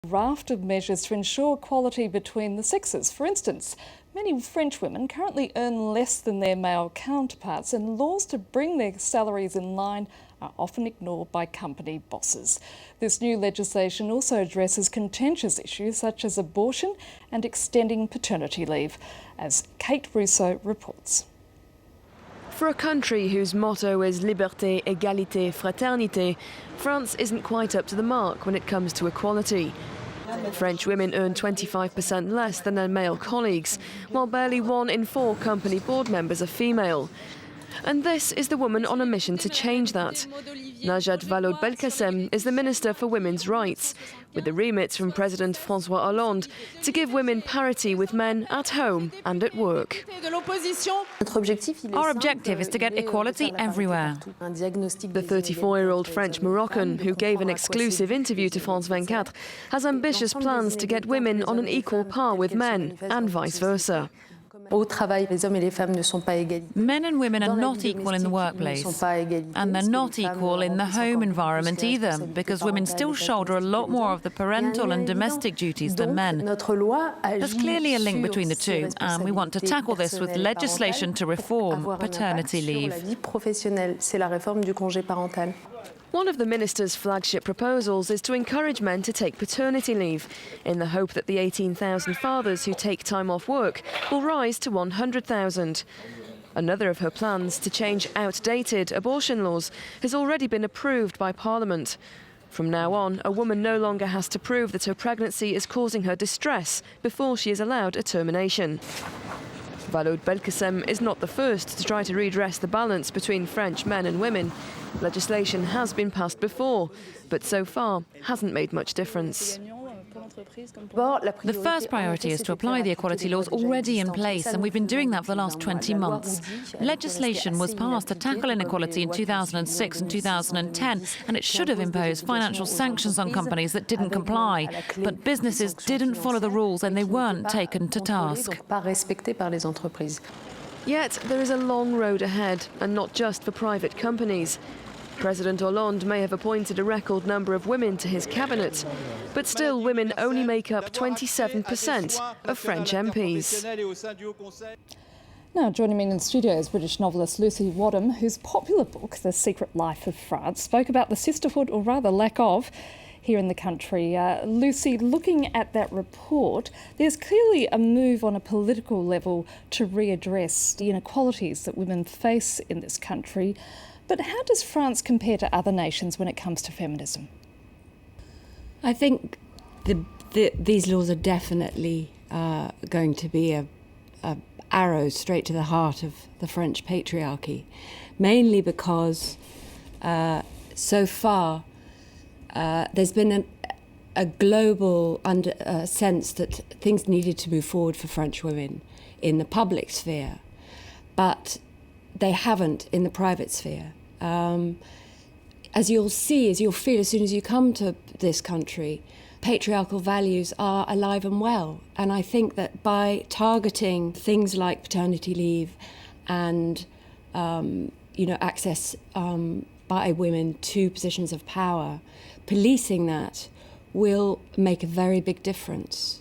Raft of measures to ensure equality between the sexes. For instance, many French women currently earn less than their male counterparts, and laws to bring their salaries in line are often ignored by company bosses. This new legislation also addresses contentious issues such as abortion and extending paternity leave, as Kate Russo reports. For a country whose motto is Liberté, égalité, Fraternité, France isn't quite up to the mark when it comes to equality. French women earn 25% less than their male colleagues, while barely 1 in 4 company board members are female. And this is the woman on a mission to change that. Najat Vallaud-Belkacem is the Minister for Women's Rights, with the remit from President François Hollande to give women parity with men at home and at work. Our objective is to get equality everywhere. The 34-year-old French Moroccan, who gave an exclusive interview to France 24, has ambitious plans to get women on an equal par with men and vice versa. Men and women are not equal in the workplace, and they're not equal in the home environment either, because women still shoulder a lot more of the parental and domestic duties than men. There's clearly a link between the two, and we want to tackle this with legislation to reform paternity leave. One of the minister's flagship proposals is to encourage men to take paternity leave, in the hope that the 18,000 fathers who take time off work will rise to 100,000. Another of her plans to change outdated abortion laws has already been approved by Parliament. From now on, a woman no longer has to prove that her pregnancy is causing her distress before she is allowed a termination. Vallaud-Belkacem is not the first to try to redress the balance between French men and women. Legislation has been passed before, but so far hasn't made much difference. The first priority is to apply the equality laws already in place, and we've been doing that for the last 20 months. Legislation was passed to tackle inequality in 2006 and 2010, and it should have imposed financial sanctions on companies that didn't comply. But businesses didn't follow the rules and they weren't taken to task. Yet there is a long road ahead, and not just for private companies. President Hollande may have appointed a record number of women to his cabinet, but still women only make up 27% of French MPs. Now, joining me in the studio is British novelist Lucy Wadham, whose popular book, The Secret Life of France, spoke about the sisterhood, or rather lack of, here in the country. Lucy, looking at that report, there's clearly a move on a political level to readdress the inequalities that women face in this country. But how does France compare to other nations when it comes to feminism? I think these laws are definitely going to be a arrow straight to the heart of the French patriarchy, mainly because so far there's been a global sense that things needed to move forward for French women in the public sphere, but they haven't in the private sphere. As you'll feel as soon as you come to this country, patriarchal values are alive and well. And I think that by targeting things like paternity leave and access by women to positions of power, policing that will make a very big difference.